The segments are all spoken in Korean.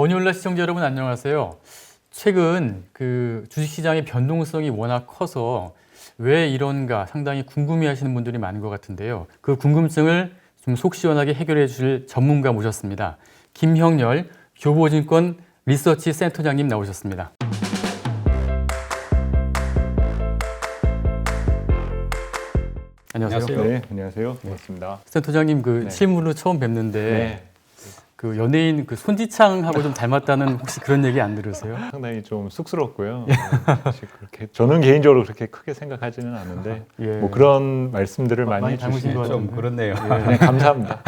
머니올라 시청자 여러분 안녕하세요. 최근 그 주식시장의 변동성이 워낙 커서 왜 이런가 상당히 궁금해하시는 분들이 많은 것 같은데요. 그 궁금증을 좀 속 시원하게 해결해 주실 전문가 모셨습니다. 김형렬 교보증권 리서치 센터장님 나오셨습니다. 안녕하세요. 네, 안녕하세요. 반갑습니다. 센터장님 그 네. 실물로 처음 뵙는데 네, 그 연예인 그 손지창하고 좀 닮았다는 혹시 그런 얘기 안 들으세요? 상당히 좀 쑥스럽고요. 사실 그렇게 저는 개인적으로 그렇게 크게 생각하지는 않은데 예. 뭐 그런 말씀들을 많이 닮으신 것 해주시니까 같은데. 좀 그렇네요. 네, 감사합니다.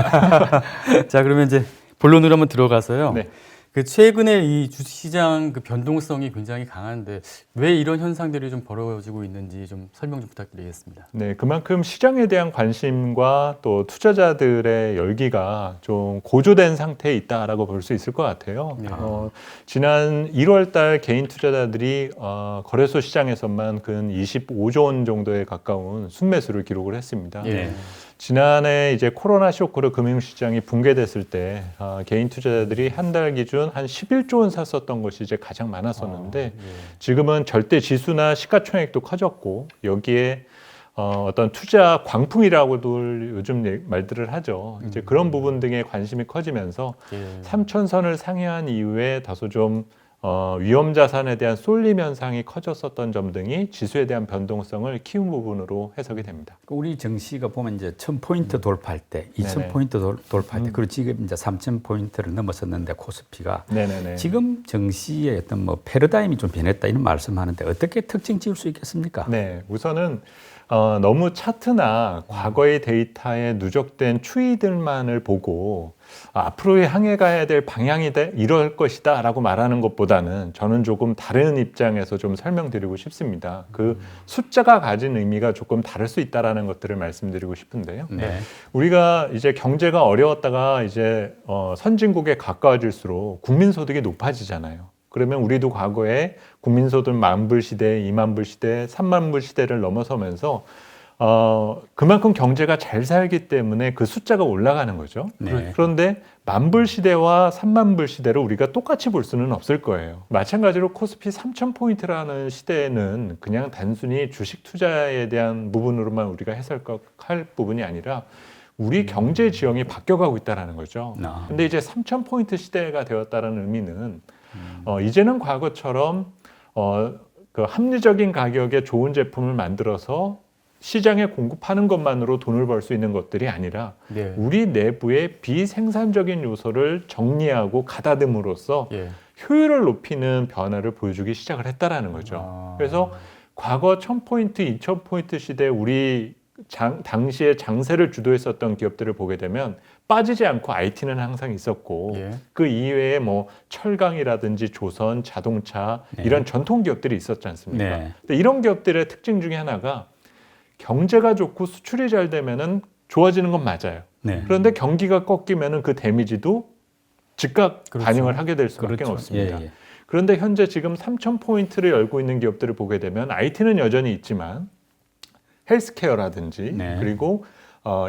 자, 그러면 이제 본론으로 한번 들어가서요. 네. 그 최근에 이 주식시장 그 변동성이 굉장히 강한데 왜 이런 현상들이 좀 벌어지고 있는지 좀 설명 좀 부탁드리겠습니다. 네, 그만큼 시장에 대한 관심과 또 투자자들의 열기가 좀 고조된 상태에 있다라고 볼 수 있을 것 같아요. 네. 지난 1월 달 개인 투자자들이 거래소 시장에서만 근 25조 원 정도에 가까운 순매수를 기록을 했습니다. 예. 지난해 이제 코로나 쇼크로 금융시장이 붕괴됐을 때 개인 투자자들이 한 달 기준 한 11조 원 샀었던 것이 이제 가장 많았었는데 예. 지금은 절대 지수나 시가총액도 커졌고 여기에 어떤 투자 광풍이라고도 요즘 말들을 하죠. 이제 그런 부분 등의 관심이 커지면서 예. 3,000선을 상회한 이후에 다소 좀 위험 자산에 대한 쏠림 현상이 커졌었던 점 등이 지수에 대한 변동성을 키운 부분으로 해석이 됩니다. 우리 정시가 보면 이제 1,000포인트 돌파할 때, 2,000포인트 돌파할 때, 그리고 지금 이제 3,000포인트를 넘었었는데 코스피가 네네네. 지금 정시의 어떤 뭐 패러다임이 좀 변했다 이런 말씀하는데 어떻게 특징 지을 수 있겠습니까? 네, 우선은 너무 차트나 과거의 데이터에 누적된 추이들만을 보고 앞으로 향해 가야 될 방향이 이럴 것이다 라고 말하는 것보다는 저는 조금 다른 입장에서 좀 설명드리고 싶습니다. 그 숫자가 가진 의미가 조금 다를 수 있다라는 것들을 말씀드리고 싶은데요. 네. 우리가 이제 경제가 어려웠다가 이제 선진국에 가까워질수록 국민소득이 높아지잖아요. 그러면 우리도 과거에 국민소득 10,000불 시대, 20,000불 시대, 30,000불 시대를 넘어서면서 그만큼 경제가 잘 살기 때문에 그 숫자가 올라가는 거죠. 네. 그런데 10,000불 시대와 30,000불 시대를 우리가 똑같이 볼 수는 없을 거예요. 마찬가지로 코스피 3,000포인트라는 시대에는 그냥 단순히 주식 투자에 대한 부분으로만 우리가 해석할 부분이 아니라 우리 경제 지형이 바뀌어가고 있다는 거죠. 근데 이제 3,000포인트 시대가 되었다는 의미는 이제는 과거처럼 그 합리적인 가격에 좋은 제품을 만들어서 시장에 공급하는 것만으로 돈을 벌 수 있는 것들이 아니라 네. 우리 내부의 비생산적인 요소를 정리하고 가다듬으로써 예. 효율을 높이는 변화를 보여주기 시작을 했다라는 거죠. 그래서 과거 1,000포인트, 2,000포인트 시대 우리 당시에 장세를 주도했었던 기업들을 보게 되면 빠지지 않고 IT는 항상 있었고 예. 그 이외에 뭐 철강이라든지 조선, 자동차 이런 전통 기업들이 있었지 않습니까? 네. 근데 이런 기업들의 특징 중에 하나가 경제가 좋고 수출이 잘 되면은 좋아지는 건 맞아요. 네. 그런데 경기가 꺾이면은 그 데미지도 즉각 그렇죠. 반영을 하게 될 수밖에 그렇죠. 없습니다. 예, 예. 그런데 현재 지금 3,000포인트를 열고 있는 기업들을 보게 되면 IT는 여전히 있지만 헬스케어라든지 네. 그리고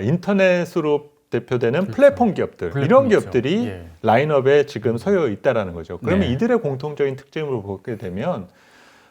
인터넷으로 대표되는 플랫폼 기업들 이런 있죠. 기업들이 예. 라인업에 지금 서여 있다라는 거죠. 그러면 네. 이들의 공통적인 특징을 보게 되면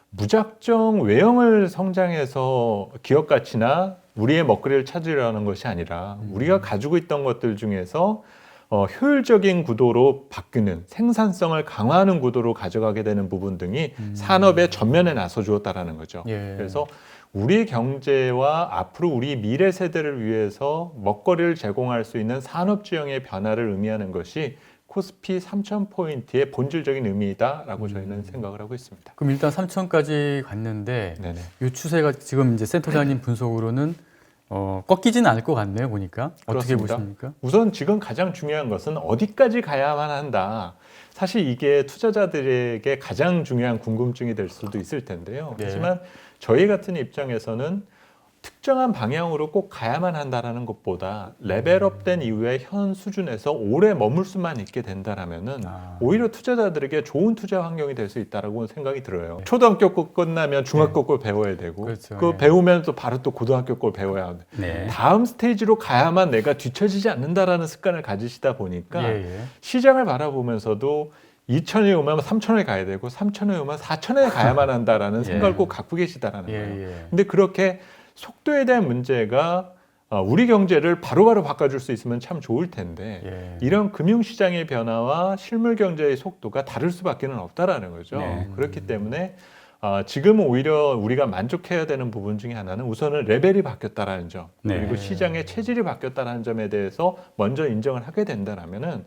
무작정 외형을 성장해서 기업 가치나 우리의 먹거리를 찾으려는 것이 아니라 우리가 가지고 있던 것들 중에서 효율적인 구도로 바뀌는 생산성을 강화하는 구도로 가져가게 되는 부분 등이 산업의 전면에 나서 주었다라는 거죠. 예. 그래서 우리 경제와 앞으로 우리 미래 세대를 위해서 먹거리를 제공할 수 있는 산업 지형의 변화를 의미하는 것이 코스피 3,000포인트의 본질적인 의미이다라고 저희는 생각을 하고 있습니다. 그럼 일단 3,000까지 갔는데 네네. 이 추세가 지금 이제 센터장님 분석으로는 꺾이진 않을 것 같네요. 보니까 어떻게 그렇습니다. 보십니까? 우선 지금 가장 중요한 것은 어디까지 가야만 한다. 사실 이게 투자자들에게 가장 중요한 궁금증이 될 수도 있을 텐데요. 네. 하지만 저희 같은 입장에서는 특정한 방향으로 꼭 가야만 한다라는 것보다 레벨업된 이후에 현 수준에서 오래 머물 수만 있게 된다라면은 오히려 투자자들에게 좋은 투자 환경이 될 수 있다라고 생각이 들어요. 초등학교 거 끝나면 중학교 걸 배워야 되고 그렇죠. 그 예. 배우면 또 바로 또 고등학교 걸 배워야 하고 네. 다음 스테이지로 가야만 내가 뒤처지지 않는다라는 습관을 가지시다 보니까 예, 예. 시장을 바라보면서도 2,000에 오면 3,000에 가야 되고 3,000에 오면 4,000에 가야만 한다라는 예. 생각을 꼭 갖고 계시다라는 예, 거예요. 예. 근데 그렇게 속도에 대한 문제가 우리 경제를 바로바로 바꿔줄 수 있으면 참 좋을 텐데 예. 이런 금융시장의 변화와 실물 경제의 속도가 다를 수밖에 없다라는 거죠. 네. 그렇기 때문에 지금은 오히려 우리가 만족해야 되는 부분 중에 하나는 우선은 레벨이 바뀌었다라는 점, 네. 그리고 시장의 체질이 바뀌었다라는 점에 대해서 먼저 인정을 하게 된다라면은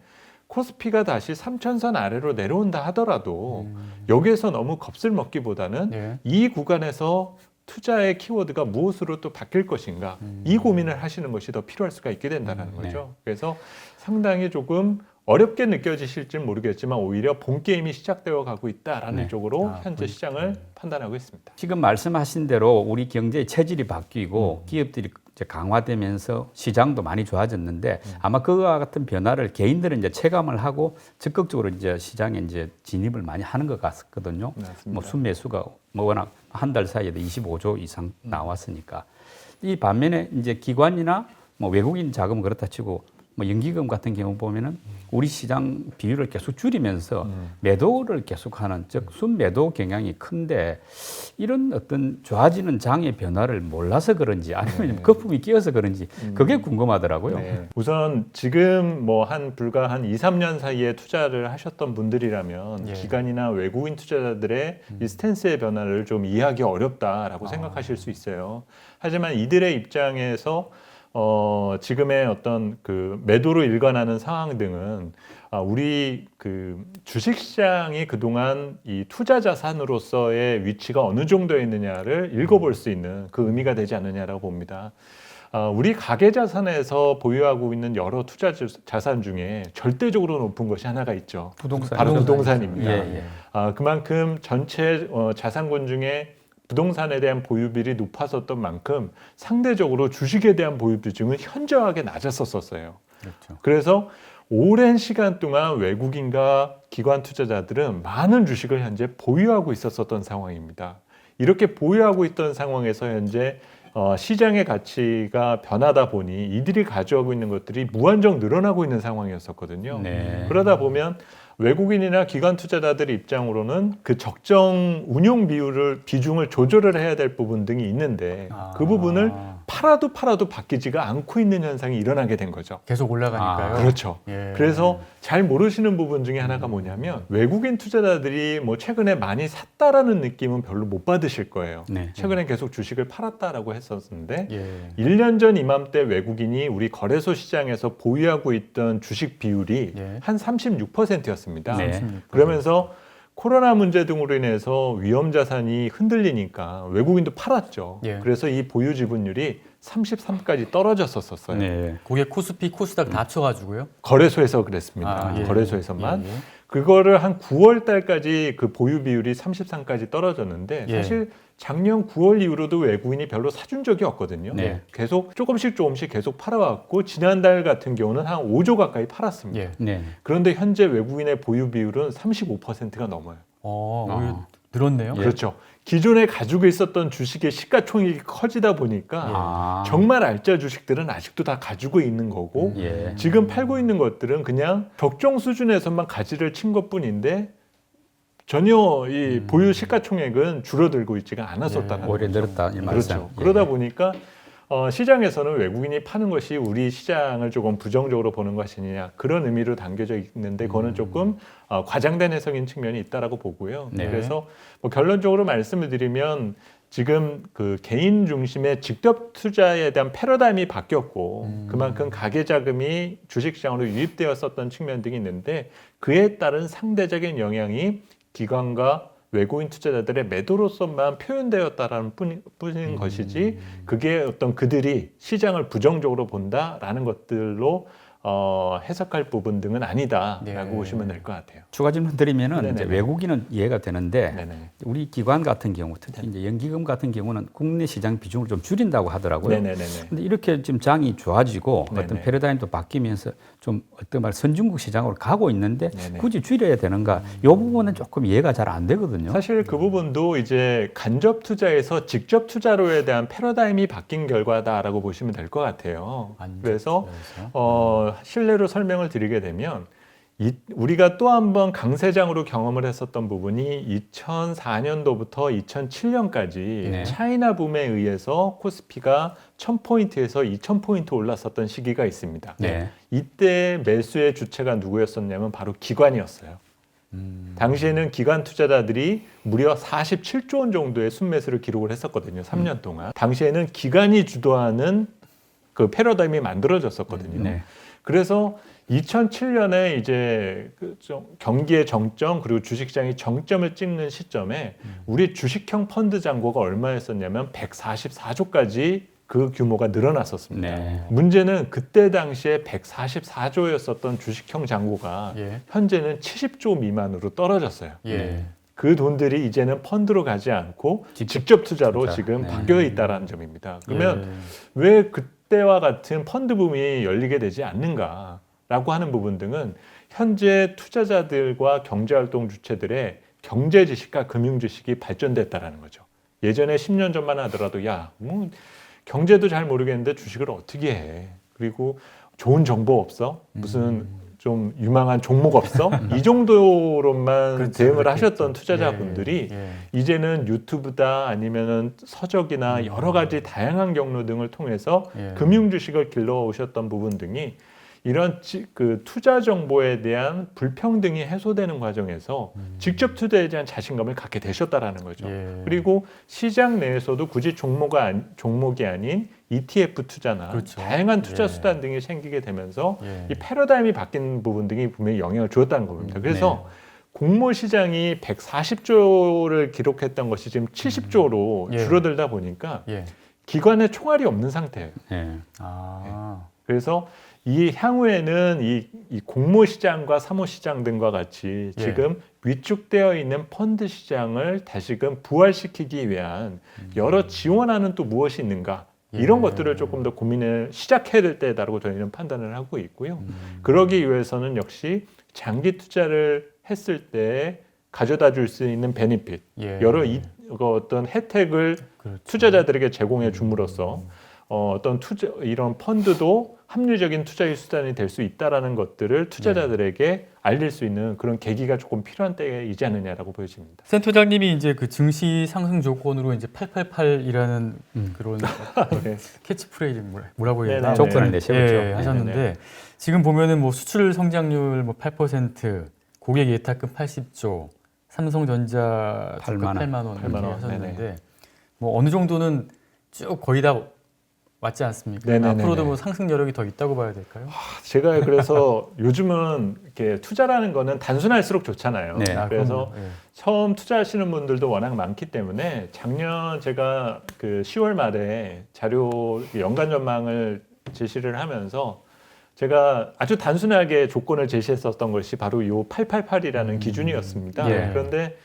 코스피가 다시 3,000선 아래로 내려온다 하더라도 여기에서 너무 겁을 먹기보다는 예. 이 구간에서 투자의 키워드가 무엇으로 또 바뀔 것인가 이 고민을 하시는 것이 더 필요할 수가 있게 된다는 거죠. 그래서 상당히 조금 어렵게 느껴지실지 모르겠지만 오히려 본 게임이 시작되어 가고 있다라는 네. 쪽으로 현재 시장을 판단하고 있습니다. 지금 말씀하신 대로 우리 경제의 체질이 바뀌고 기업들이 이제 강화되면서 시장도 많이 좋아졌는데 아마 그와 같은 변화를 개인들은 이제 체감을 하고 적극적으로 이제 시장에 이제 진입을 많이 하는 것 같거든요. 맞습니다. 뭐 순매수가 뭐 워낙 한 달 사이에도 25조 이상 나왔으니까 이 반면에 이제 기관이나 뭐 외국인 자금 그렇다 치고 뭐 연기금 같은 경우 보면은 우리 시장 비율을 계속 줄이면서 매도를 계속하는 즉 순매도 경향이 큰데 이런 어떤 좋아지는 장의 변화를 몰라서 그런지 아니면 거품이 끼어서 그런지 그게 궁금하더라고요. 네. 우선 지금 뭐 불과 한 2, 3년 사이에 투자를 하셨던 분들이라면 예. 기관이나 외국인 투자자들의 이 스탠스의 변화를 좀 이해하기 어렵다라고 생각하실 수 있어요. 하지만 이들의 입장에서 지금의 어떤 그 매도로 일관하는 상황 등은 우리 그 주식시장이 그동안 이 투자 자산으로서의 위치가 어느 정도에 있느냐를 읽어볼 수 있는 그 의미가 되지 않느냐라고 봅니다. 우리 가계 자산에서 보유하고 있는 여러 투자 자산 중에 절대적으로 높은 것이 하나가 있죠. 부동산. 바로 부동산입니다. 예, 예. 그만큼 전체 자산군 중에 부동산에 대한 보유비율이 높았었던 만큼 상대적으로 주식에 대한 보유 비중은 현저하게 낮았었어요. 그렇죠. 그래서 오랜 시간 동안 외국인과 기관 투자자들은 많은 주식을 현재 보유하고 있었던 상황입니다. 이렇게 보유하고 있던 상황에서 현재 시장의 가치가 변하다 보니 이들이 가져가고 있는 것들이 무한정 늘어나고 있는 상황이었었거든요. 네. 그러다 보면 외국인이나 기관 투자자들 입장으로는 그 적정 운용 비중을 조절을 해야 될 부분 등이 있는데 그 부분을 팔아도 바뀌지가 않고 있는 현상이 일어나게 된 거죠. 계속 올라가니까요. 그렇죠. 예. 그래서 잘 모르시는 부분 중에 하나가 뭐냐면 외국인 투자자들이 뭐 최근에 많이 샀다라는 느낌은 별로 못 받으실 거예요. 네. 최근에 계속 주식을 팔았다라고 했었는데 예. 1년 전 이맘때 외국인이 우리 거래소 시장에서 보유하고 있던 주식 비율이 예. 한 36%였습니다. 네. 그러면서 코로나 문제 등으로 인해서 위험 자산이 흔들리니까 외국인도 팔았죠. 예. 그래서 이 보유 지분율이 33까지 떨어졌었어요. 네. 그게 코스피, 코스닥 다 합쳐가지고요. 거래소에서 그랬습니다. 예. 거래소에서만. 예, 예. 그거를 한 9월 달까지 그 보유 비율이 33까지 떨어졌는데 예. 사실 작년 9월 이후로도 외국인이 별로 사준 적이 없거든요. 네. 계속 조금씩 계속 팔아왔고 지난달 같은 경우는 한 5조 가까이 팔았습니다. 예. 네. 그런데 현재 외국인의 보유 비율은 35%가 넘어요. 오히려 늘었네요. 예. 그렇죠. 기존에 가지고 있었던 주식의 시가총액이 커지다 보니까 정말 알짜 주식들은 아직도 다 가지고 있는 거고 예. 지금 팔고 있는 것들은 그냥 적정 수준에서만 가지를 친 것뿐인데 전혀 이 보유 시가총액은 줄어들고 있지가 않았었다는 오히려 거죠. 늘었다 이 말씀. 그렇죠. 그러다 보니까 시장에서는 외국인이 파는 것이 우리 시장을 조금 부정적으로 보는 것이냐 그런 의미로 담겨져 있는데 그거는 조금 과장된 해석인 측면이 있다라고 보고요. 네. 그래서 뭐 결론적으로 말씀을 드리면 지금 그 개인 중심의 직접 투자에 대한 패러다임이 바뀌었고 그만큼 가계 자금이 주식시장으로 유입되었었던 측면 등이 있는데 그에 따른 상대적인 영향이 기관과 외국인 투자자들의 매도로서만 표현되었다라는 뿐인 것이지 그게 어떤 그들이 시장을 부정적으로 본다라는 것들로 해석할 부분 등은 아니다라고 네. 보시면 될 것 같아요. 추가 질문 드리면은 네네네. 이제 외국인은 이해가 되는데 네네. 우리 기관 같은 경우 특히 이제 연기금 같은 경우는 국내 시장 비중을 좀 줄인다고 하더라고요. 네네네. 근데 이렇게 지금 장이 좋아지고 네네. 어떤 패러다임도 바뀌면서 좀 어떤 말 선진국 시장으로 가고 있는데 네네. 굳이 줄여야 되는가? 이 부분은 조금 이해가 잘 안 되거든요. 사실 그 부분도 이제 간접 투자에서 직접 투자로에 대한 패러다임이 바뀐 결과다라고 보시면 될 것 같아요. 그래서 신뢰로 설명을 드리게 되면 우리가 또 한 번 강세장으로 경험을 했었던 부분이 2004년도부터 2007년까지 네. 차이나 붐에 의해서 코스피가 1000포인트에서 2000포인트 올랐었던 시기가 있습니다. 네. 이때 매수의 주체가 누구였었냐면 바로 기관이었어요. 당시에는 기관 투자자들이 무려 47조 원 정도의 순매수를 기록을 했었거든요. 3년 동안. 당시에는 기관이 주도하는 그 패러다임이 만들어졌었거든요. 네. 그래서 2007년에 이제 경기의 정점 그리고 주식시장이 정점을 찍는 시점에 우리 주식형 펀드 잔고가 얼마였었냐면 144조까지 그 규모가 늘어났었습니다. 네. 문제는 그때 당시에 144조였었던 주식형 잔고가 예. 현재는 70조 미만으로 떨어졌어요. 예. 네. 그 돈들이 이제는 펀드로 가지 않고 직접 투자로 투자. 지금 네. 바뀌어 있다는 점입니다. 그러면 예. 왜 그때와 같은 펀드 붐이 열리게 되지 않는가라고 하는 부분 등은 현재 투자자들과 경제활동 주체들의 경제 지식과 금융 지식이 발전됐다라는 거죠. 예전에 10년 전만 하더라도 뭐 경제도 잘 모르겠는데 주식을 어떻게 해? 그리고 좋은 정보 없어? 무슨 좀 유망한 종목 없어? 이 정도로만 그렇죠, 대응을 그렇겠죠. 하셨던 투자자분들이 예. 이제는 유튜브다 아니면은 서적이나 여러 가지 다양한 경로 등을 통해서 예. 금융 주식을 길러오셨던 부분 등이 이런 그 투자 정보에 대한 불평등이 해소되는 과정에서 직접 투자에 대한 자신감을 갖게 되셨다라는 거죠. 예. 그리고 시장 내에서도 굳이 종목이 아닌 ETF 투자나 그렇죠. 다양한 투자 예. 수단 등이 생기게 되면서 예. 이 패러다임이 바뀐 부분 등이 분명히 영향을 주었다는 겁니다. 그래서 공모 시장이 140조를 기록했던 것이 지금 70조로 예. 줄어들다 보니까 예. 기관의 총알이 없는 상태예요. 네. 아. 그래서 이 향후에는 이 공모 시장과 사모 시장 등과 같이 예. 지금 위축되어 있는 펀드 시장을 다시금 부활시키기 위한 여러 지원안은 또 무엇이 있는가 이런 예. 것들을 조금 더 고민을 시작해야 될 때다라고 저희는 판단을 하고 있고요. 그러기 위해서는 역시 장기 투자를 했을 때 가져다 줄 수 있는 베니핏 예. 여러 어떤 혜택을 그렇죠. 투자자들에게 제공해 줌으로써 어떤 이런 펀드도 합리적인 투자의 수단이 될 수 있다라는 것들을 투자자들에게 알릴 수 있는 그런 계기가 조금 필요한 때이지 않느냐라고 보여집니다. 센터장님이 이제 그 증시 상승 조건으로 이제 888이라는 그런 네. 캐치프레이즈 뭐라고 해야 되나? 네네네. 조건을 내세웠죠. 예, 하셨는데 지금 보면은 뭐 수출 성장률 뭐 8%, 고객 예탁금 80조, 삼성전자 8만 원. 8만 원 8만 원. 하셨는데 네네. 뭐 어느 정도는 쭉 거의 다 왔지 않습니까? 네네네네. 앞으로도 뭐 상승 여력이 더 있다고 봐야 될까요? 제가 그래서 요즘은 이렇게 투자라는 거는 단순할수록 좋잖아요. 네. 그래서 그럼요. 예. 처음 투자하시는 분들도 워낙 많기 때문에 작년 제가 그 10월 말에 자료 연간 전망을 제시를 하면서 제가 아주 단순하게 조건을 제시했었던 것이 바로 이 888이라는 기준이었습니다. 예. 그런데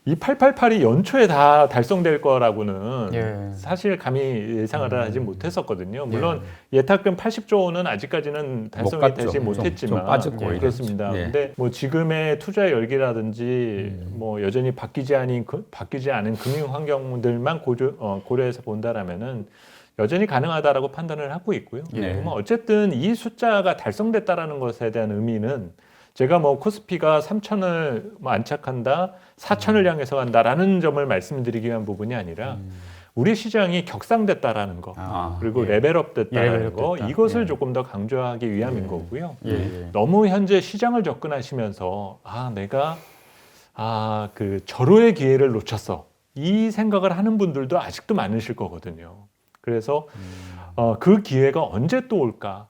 이 888이 연초에 다 달성될 거라고는 예. 사실 감히 예상을 하지 못했었거든요. 물론 예탁금 80조 원은 아직까지는 달성이 갔죠. 되지 좀 못했지만 빠졌고 예, 그렇습니다. 예. 근데 뭐 지금의 투자 열기라든지 뭐 여전히 바뀌지 않은 금융 환경들만 고려해서 본다라면은 여전히 가능하다라고 판단을 하고 있고요. 네. 뭐 어쨌든 이 숫자가 달성됐다라는 것에 대한 의미는 제가 뭐 코스피가 3,000을 뭐 안착한다, 4,000을 향해서 간다라는 점을 말씀드리기 위한 부분이 아니라 우리 시장이 격상됐다라는 거, 아, 그리고 예. 레벨업 됐다라는 레벨업 거, 됐다. 이것을 예. 조금 더 강조하기 위함인 거고요. 예, 예. 너무 현재 시장을 접근하시면서 내가 그 절호의 기회를 놓쳤어. 이 생각을 하는 분들도 아직도 많으실 거거든요. 그래서 그 기회가 언제 또 올까?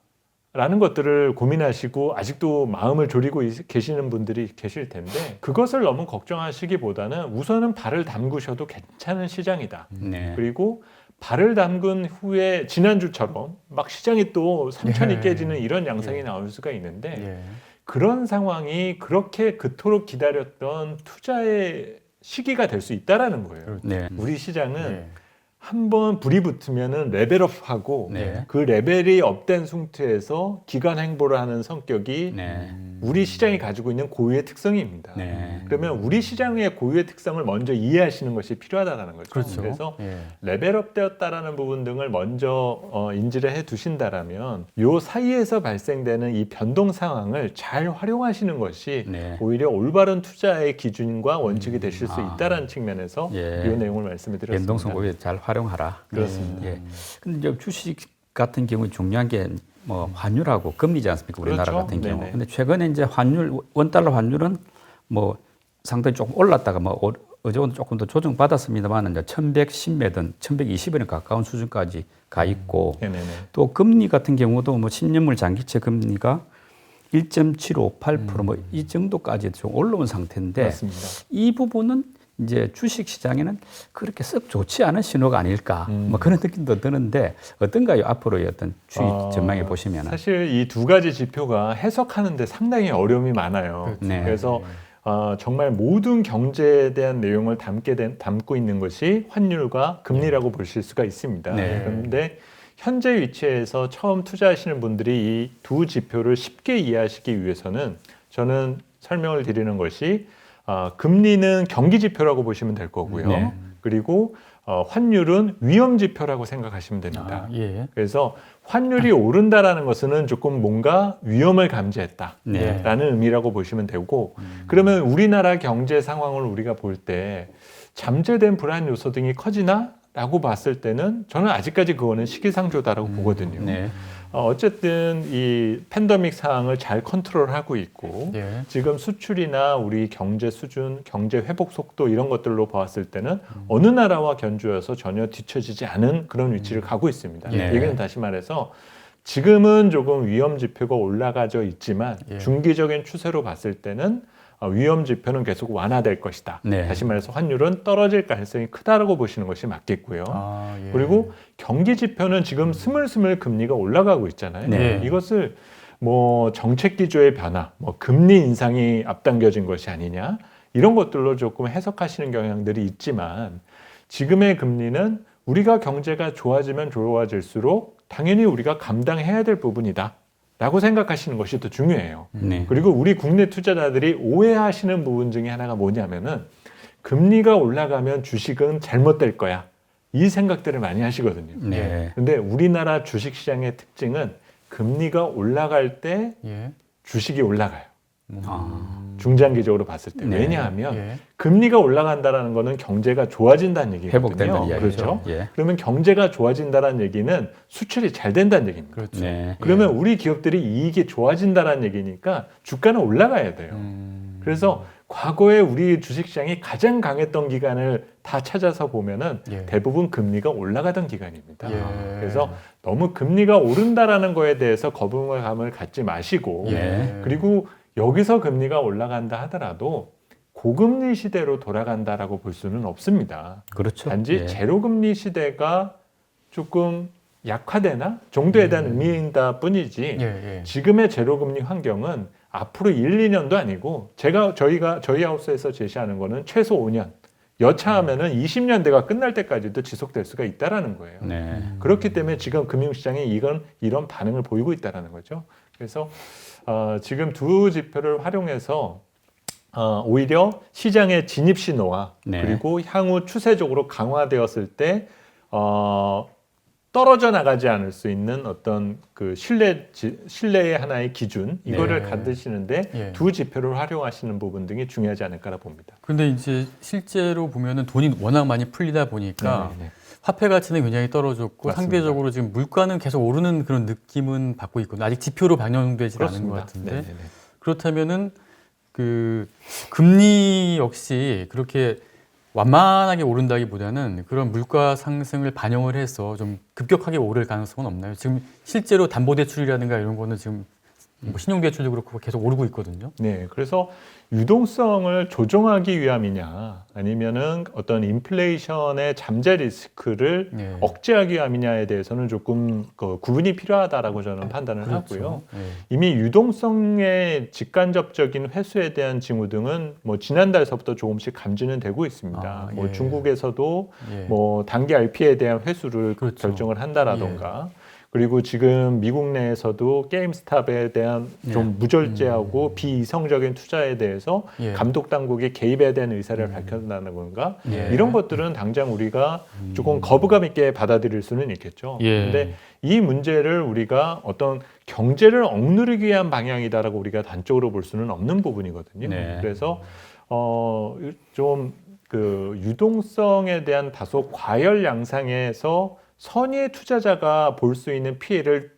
라는 것들을 고민하시고 아직도 마음을 졸이고 계시는 분들이 계실 텐데 그것을 너무 걱정하시기보다는 우선은 발을 담그셔도 괜찮은 시장이다. 네. 그리고 발을 담근 후에 지난주처럼 막 시장이 또 3천이 예. 깨지는 이런 양상이 나올 수가 있는데 예. 그런 상황이 그렇게 그토록 기다렸던 투자의 시기가 될 수 있다라는 거예요. 네. 우리 시장은 예. 한번 불이 붙으면은 레벨업하고 네. 그 레벨이 업된 상태에서 기관 행보를 하는 성격이 네. 우리 시장이 가지고 있는 고유의 특성입니다. 네. 그러면 우리 시장의 고유의 특성을 먼저 이해하시는 것이 필요하다는 거죠. 그렇죠. 그래서 예. 레벨업 되었다라는 부분 등을 먼저 인지를 해 두신다라면 요 사이에서 발생되는 이 변동 상황을 잘 활용하시는 것이 네. 오히려 올바른 투자의 기준과 원칙이 되실 수 있다라는 측면에서 예. 이 내용을 말씀을 드렸습니다. 변동성 오히려 잘 활용하라. 그렇습니다. 예. 근데 이제 주식 같은 경우에 중요한 게 뭐 환율하고 금리지 않습니까? 우리나라 그렇죠. 같은 경우. 네네. 근데 최근에 이제 환율 원달러 환율은 뭐 상당히 조금 올랐다가 뭐 어제 오늘 조금 더 조정받았습니다만 이제 1110매든 1120원에 가까운 수준까지 가 있고 네네네. 또 금리 같은 경우도 뭐 10년물 장기채 금리가 1.758% 뭐 이 정도까지 좀 올라온 상태인데 맞습니다. 이 부분은 이제 주식 시장에는 그렇게 썩 좋지 않은 신호가 아닐까 뭐 그런 느낌도 드는데 어떤가요? 앞으로의 어떤 주식 전망해 보시면은. 사실 이 두 가지 지표가 해석하는데 상당히 어려움이 많아요. 그렇죠. 네. 그래서 정말 모든 경제에 대한 내용을 담고 있는 것이 환율과 금리라고 보실 수가 있습니다. 네. 그런데 현재 위치에서 처음 투자하시는 분들이 이 두 지표를 쉽게 이해하시기 위해서는 저는 설명을 드리는 것이 금리는 경기 지표라고 보시면 될 거고요. 네. 그리고 환율은 위험 지표라고 생각하시면 됩니다. 아, 예. 그래서 환율이 오른다라는 것은 조금 뭔가 위험을 감지했다라는 네. 의미라고 보시면 되고, 그러면 우리나라 경제 상황을 우리가 볼 때 잠재된 불안 요소 등이 커지나? 라고 봤을 때는 저는 아직까지 그거는 시기상조다라고 보거든요. 네. 어쨌든 이 팬데믹 상황을 잘 컨트롤하고 있고 예. 지금 수출이나 우리 경제 수준, 경제 회복 속도 이런 것들로 봤을 때는 어느 나라와 견주어서 전혀 뒤처지지 않은 그런 위치를 가고 있습니다. 예. 얘기는 다시 말해서 지금은 조금 위험 지표가 올라가져 있지만 예. 중기적인 추세로 봤을 때는 위험 지표는 계속 완화될 것이다. 네. 다시 말해서 환율은 떨어질 가능성이 크다라고 보시는 것이 맞겠고요. 아, 예. 그리고 경기 지표는 지금 스물스물 금리가 올라가고 있잖아요. 네. 이것을 뭐 정책 기조의 변화, 뭐 금리 인상이 앞당겨진 것이 아니냐 이런 것들로 조금 해석하시는 경향들이 있지만 지금의 금리는 우리가 경제가 좋아지면 좋아질수록 당연히 우리가 감당해야 될 부분이다. 라고 생각하시는 것이 더 중요해요. 네. 그리고 우리 국내 투자자들이 오해하시는 부분 중에 하나가 뭐냐면은 금리가 올라가면 주식은 잘못될 거야. 이 생각들을 많이 하시거든요. 네. 근데 우리나라 주식 시장의 특징은 금리가 올라갈 때 예. 주식이 올라가요. 아. 중장기적으로 봤을 때. 네. 왜냐하면 예. 금리가 올라간다라는 거는 경제가 좋아진다는 얘기거든요. 회복된다는 이야기죠. 그렇죠. 예. 그러면 경제가 좋아진다는 얘기는 수출이 잘 된다는 얘기입니다. 그렇죠. 네. 그러면 우리 기업들이 이익이 좋아진다는 얘기니까 주가는 올라가야 돼요. 그래서 과거에 우리 주식시장이 가장 강했던 기간을 다 찾아서 보면은 예. 대부분 금리가 올라가던 기간입니다. 예. 그래서 너무 금리가 오른다라는 거에 대해서 거부감을 갖지 마시고 예. 그리고 여기서 금리가 올라간다 하더라도 고금리 시대로 돌아간다라고 볼 수는 없습니다. 그렇죠. 단지 예. 제로금리 시대가 조금 약화되나 정도에 대한 의미인다 뿐이지 예. 예. 지금의 제로금리 환경은 앞으로 1, 2년도 아니고 저희 하우스에서 제시하는 거는 최소 5년 여차하면은 20년대가 끝날 때까지도 지속될 수가 있다라는 거예요. 네. 그렇기 때문에 지금 금융시장이 이런 반응을 보이고 있다라는 거죠. 그래서 지금 두 지표를 활용해서 오히려 시장의 진입 신호와 네. 그리고 향후 추세적으로 강화되었을 때 떨어져 나가지 않을 수 있는 어떤 그 신뢰의 하나의 기준 이거를 네. 갖으시는데 예. 두 지표를 활용하시는 부분 등이 중요하지 않을까라 봅니다. 근데 이제 실제로 보면은 돈이 워낙 많이 풀리다 보니까 네네. 화폐 가치는 굉장히 떨어졌고 맞습니다. 상대적으로 지금 물가는 계속 오르는 그런 느낌은 받고 있거든요. 아직 지표로 반영되지 않은 것 그렇습니다. 같은데 네네네. 그렇다면은 그 금리 역시 그렇게 완만하게 오른다기보다는 그런 물가 상승을 반영을 해서 좀 급격하게 오를 가능성은 없나요? 지금 실제로 담보대출이라든가 이런 거는 지금 뭐 신용대출도 그렇고 계속 오르고 있거든요. 네, 그래서 유동성을 조정하기 위함이냐, 아니면은 어떤 인플레이션의 잠재 리스크를 네. 억제하기 위함이냐에 대해서는 조금 그 구분이 필요하다라고 저는 판단을 하고요. 네. 이미 유동성의 직간접적인 회수에 대한 징후 등은 뭐 지난달서부터 조금씩 감지는 되고 있습니다. 아, 뭐 예. 중국에서도 예. 뭐 단기 RP에 대한 회수를 그렇죠. 결정을 한다라던가. 그리고 지금 미국 내에서도 게임스탑에 대한 좀 무절제하고 비이성적인 투자에 대해서 예. 감독 당국이 개입에 대한 의사를 밝혔다는 건가? 예. 이런 것들은 당장 우리가 조금 거부감 있게 받아들일 수는 있겠죠. 예. 근데 이 문제를 우리가 어떤 경제를 억누르기 위한 방향이다라고 우리가 단적으로 볼 수는 없는 부분이거든요. 네. 그래서 좀 그 유동성에 대한 다소 과열 양상에서 선의의 투자자가 볼 수 있는 피해를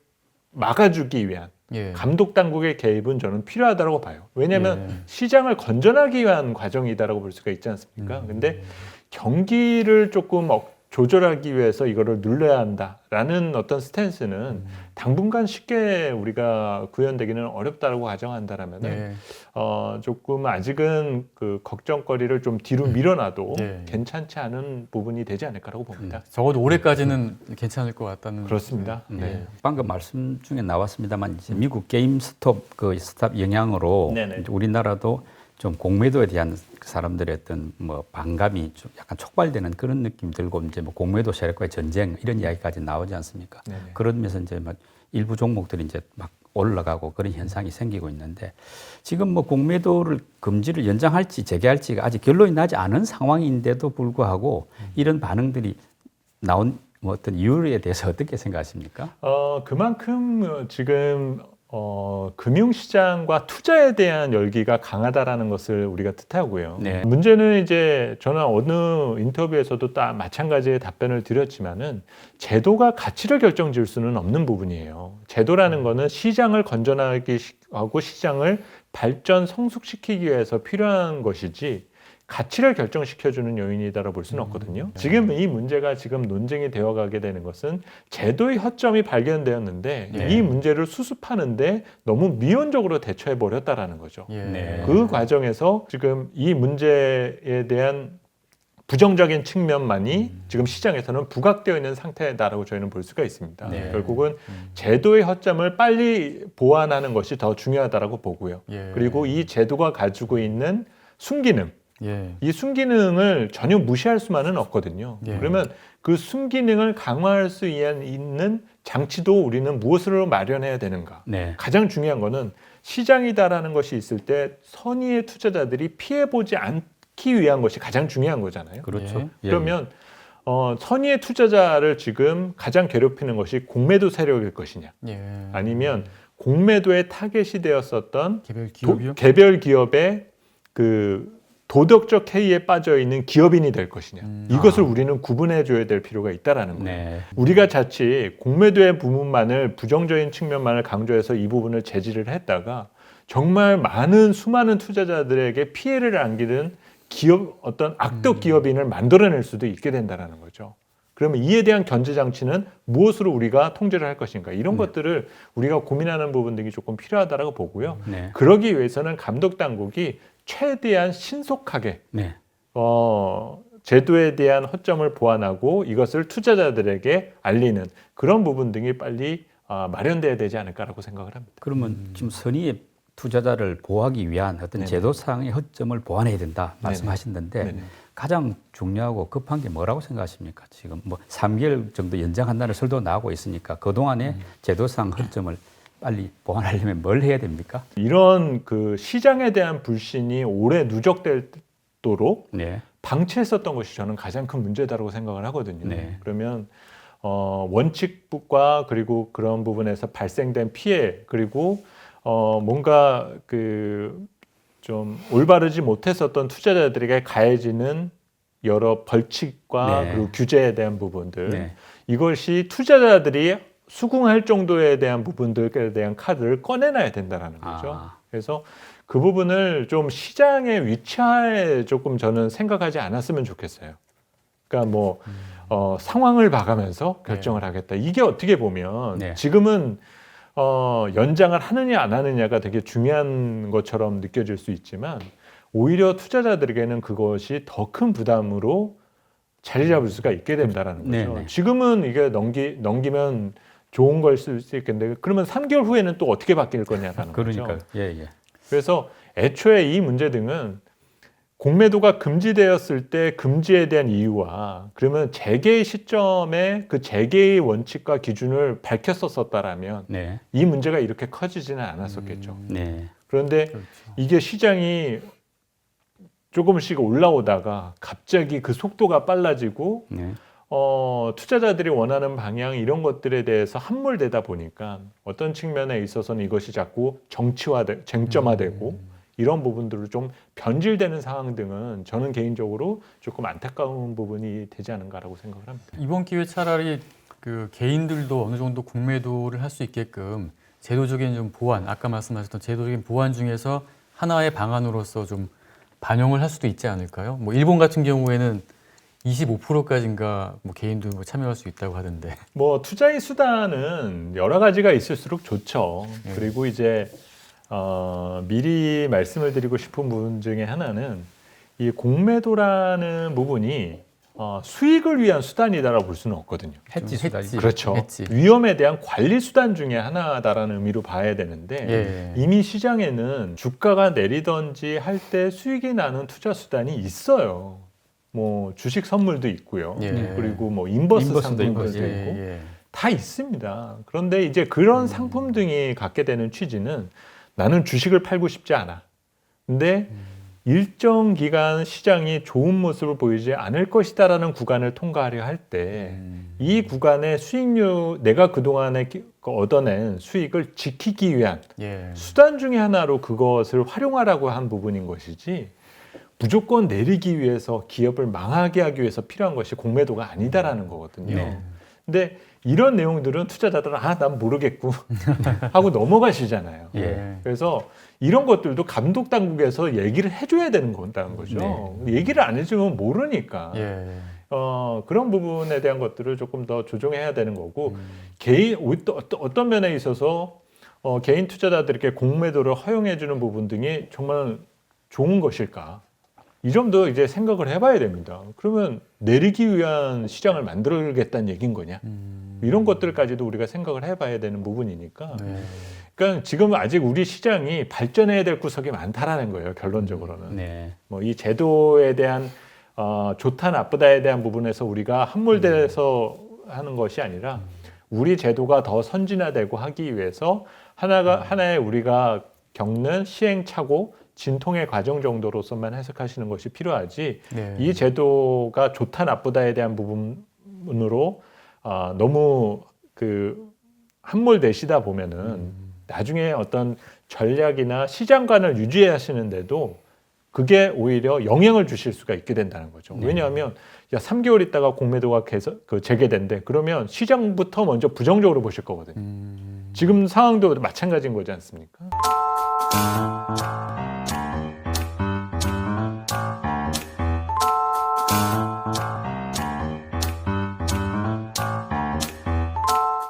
막아주기 위한 예. 감독 당국의 개입은 저는 필요하다고 봐요. 왜냐하면 예. 시장을 건전하기 위한 과정이다라고 볼 수가 있지 않습니까? 근데 경기를 조금 조절하기 위해서 이거를 눌러야 한다라는 어떤 스탠스는 당분간 쉽게 우리가 구현되기는 어렵다라고 가정한다라면은 예. 조금 아직은 그 걱정거리를 좀 뒤로 밀어놔도 예. 괜찮지 않은 부분이 되지 않을까라고 봅니다. 적어도 올해까지는 괜찮을 것 같다는. 그렇습니다. 네. 방금 말씀 중에 나왔습니다만 이제 미국 게임스톱 그 스탑 영향으로 네네. 이제 우리나라도 좀 공매도에 대한 그 사람들의 어떤 뭐 반감이 좀 약간 촉발되는 그런 느낌 들고 이제 뭐 공매도 세력과의 전쟁 이런 이야기까지 나오지 않습니까? 네네. 그러면서 이제 막 일부 종목들이 이제 막 올라가고 그런 현상이 생기고 있는데 지금 뭐 공매도를 금지를 연장할지 재개할지가 아직 결론이 나지 않은 상황인데도 불구하고 이런 반응들이 나온 뭐 어떤 이유에 대해서 어떻게 생각하십니까? 그만큼 지금 금융시장과 투자에 대한 열기가 강하다라는 것을 우리가 뜻하고요. 네. 문제는 이제 저는 어느 인터뷰에서도 딱 마찬가지의 답변을 드렸지만은 제도가 가치를 결정지을 수는 없는 부분이에요. 제도라는 거는 시장을 건전하게 하고 시장을 발전 성숙시키기 위해서 필요한 것이지 가치를 결정시켜주는 요인이다라고 볼 수는 없거든요. 지금 이 문제가 지금 논쟁이 되어가게 되는 것은 제도의 허점이 발견되었는데 네. 이 문제를 수습하는데 너무 미온적으로 대처해버렸다라는 거죠. 예. 네. 그 과정에서 지금 이 문제에 대한 부정적인 측면만이 지금 시장에서는 부각되어 있는 상태다라고 저희는 볼 수가 있습니다. 네. 결국은 제도의 허점을 빨리 보완하는 것이 더 중요하다라고 보고요. 예. 그리고 이 제도가 가지고 있는 순기능, 예. 이 순기능을 전혀 무시할 수만은 없거든요. 예. 그러면 그 순기능을 강화할 수 있는 장치도 우리는 무엇으로 마련해야 되는가? 네. 가장 중요한 거는 시장이다라는 것이 있을 때 선의의 투자자들이 피해보지 않기 위한 것이 가장 중요한 거잖아요. 그렇죠. 예. 그러면 선의의 투자자를 지금 가장 괴롭히는 것이 공매도 세력일 것이냐, 예. 아니면 공매도의 타겟이 되었었던 개별 기업이요? 개별 기업의 그 도덕적 해이에 빠져 있는 기업인이 될 것이냐, 이것을 우리는 구분해 줘야 될 필요가 있다라는 거예요. 네. 우리가 자칫 공매도의 부분만을 부정적인 측면만을 강조해서 이 부분을 제지를 했다가 정말 많은 수많은 투자자들에게 피해를 안기는 기업 어떤 악덕 기업인을 만들어낼 수도 있게 된다라는 거죠. 그러면 이에 대한 견제 장치는 무엇으로 우리가 통제를 할 것인가, 이런 것들을 우리가 고민하는 부분들이 조금 필요하다라고 보고요. 네. 그러기 위해서는 감독 당국이 최대한 신속하게 네. 제도에 대한 허점을 보완하고 이것을 투자자들에게 알리는 그런 부분 등이 빨리 마련돼야 되지 않을까라고 생각을 합니다. 그러면 지금 선의의 투자자를 보호하기 위한 어떤 네네. 제도상의 허점을 보완해야 된다 말씀하셨는데 네네. 가장 중요하고 급한 게 뭐라고 생각하십니까? 지금 뭐 3개월 정도 연장한다는 설도 나오고 있으니까 그동안의 제도상 허점을 빨리 보완하려면 뭘 해야 됩니까? 이런 그 시장에 대한 불신이 오래 누적되도록 네. 방치했었던 것이 저는 가장 큰 문제다라고 생각을 하거든요. 네. 그러면 원칙과 그리고 그런 부분에서 발생된 피해, 그리고 뭔가 그 좀 올바르지 못했었던 투자자들에게 가해지는 여러 벌칙과 네. 그리고 규제에 대한 부분들, 네. 이것이 투자자들이 수긍할 정도에 대한 부분들에 대한 카드를 꺼내놔야 된다는 거죠. 아. 그래서 그 부분을 좀 시장의 위치하에 조금 저는 생각하지 않았으면 좋겠어요. 그러니까 상황을 봐가면서 결정을 하겠다. 이게 어떻게 보면 네. 지금은 연장을 하느냐 안 하느냐가 되게 중요한 것처럼 느껴질 수 있지만 오히려 투자자들에게는 그것이 더 큰 부담으로 자리 잡을 수가 있게 된다라는 거죠. 네네. 지금은 이게 넘기면 좋은 걸 쓸 수 있겠는데 그러면 3개월 후에는 또 어떻게 바뀔 거냐라는 그러니까 거죠. 예. 그래서 애초에 이 문제 등은 공매도가 금지되었을 때 금지에 대한 이유와 그러면 재개 시점에 그 재개의 원칙과 기준을 밝혔었다라면 네. 이 문제가 이렇게 커지지는 않았었겠죠. 네. 그런데 그렇죠. 이게 시장이 조금씩 올라오다가 갑자기 그 속도가 빨라지고 네. 투자자들이 원하는 방향 이런 것들에 대해서 함몰되다 보니까 어떤 측면에 있어서는 이것이 자꾸 쟁점화되고 이런 부분들로 좀 변질되는 상황 등은 저는 개인적으로 조금 안타까운 부분이 되지 않은가라고 생각을 합니다. 이번 기회에 차라리 그 개인들도 어느 정도 공매도를 할 수 있게끔 제도적인 좀 보완, 아까 말씀하셨던 제도적인 보완 중에서 하나의 방안으로서 좀 반영을 할 수도 있지 않을까요? 뭐 일본 같은 경우에는 25%까지인가 뭐 개인도 뭐 참여할 수 있다고 하던데. 뭐 투자의 수단은 여러 가지가 있을수록 좋죠. 네. 그리고 이제 미리 말씀을 드리고 싶은 부분 중에 하나는 이 공매도라는 부분이 수익을 위한 수단이다라고 볼 수는 없거든요. 해지 수단이. 그렇죠. 했지. 위험에 대한 관리 수단 중에 하나다라는 의미로 봐야 되는데 예. 이미 시장에는 주가가 내리든지 할 때 수익이 나는 투자 수단이 있어요. 뭐 주식 선물도 있고요. 예. 그리고 뭐 인버스 인버스도 상품들도 있고. 있고 예. 다 있습니다. 그런데 이제 그런 상품 등이 갖게 되는 취지는 나는 주식을 팔고 싶지 않아. 근데 일정 기간 시장이 좋은 모습을 보이지 않을 것이다라는 구간을 통과하려 할 때 이 구간의 수익률 내가 그동안에 얻어낸 수익을 지키기 위한 예. 수단 중에 하나로 그것을 활용하라고 한 부분인 것이지 무조건 내리기 위해서 기업을 망하게 하기 위해서 필요한 것이 공매도가 아니다라는 거거든요. 네. 근데 이런 내용들은 투자자들은 난 모르겠고 하고 넘어가시잖아요. 예. 그래서 이런 것들도 감독 당국에서 얘기를 해줘야 되는 건다는 거죠. 얘기를 안 해주면 모르니까. 예. 그런 부분에 대한 것들을 조금 더 조정해야 되는 거고 개인 어떤 면에 있어서 개인 투자자들에게 공매도를 허용해주는 부분 등이 정말 좋은 것일까? 이 점도 이제 생각을 해봐야 됩니다. 그러면 내리기 위한 시장을 만들겠다는 얘기인 거냐? 이런 것들까지도 우리가 생각을 해봐야 되는 부분이니까. 네. 그러니까 지금 아직 우리 시장이 발전해야 될 구석이 많다라는 거예요. 결론적으로는. 네. 뭐 이 제도에 대한 좋다 나쁘다에 대한 부분에서 우리가 함몰돼서 하는 것이 아니라 우리 제도가 더 선진화되고 하기 위해서 하나의 우리가 겪는 시행착오 진통의 과정 정도로서만 해석하시는 것이 필요하지 네. 이 제도가 좋다 나쁘다에 대한 부분으로 너무 함몰되시다 보면은 나중에 어떤 전략이나 시장관을 유지하시는데도 그게 오히려 영향을 주실 수가 있게 된다는 거죠. 왜냐하면 3개월 있다가 공매도가 재개된대. 그러면 시장부터 먼저 부정적으로 보실 거거든요. 지금 상황도 마찬가지인 거지 않습니까?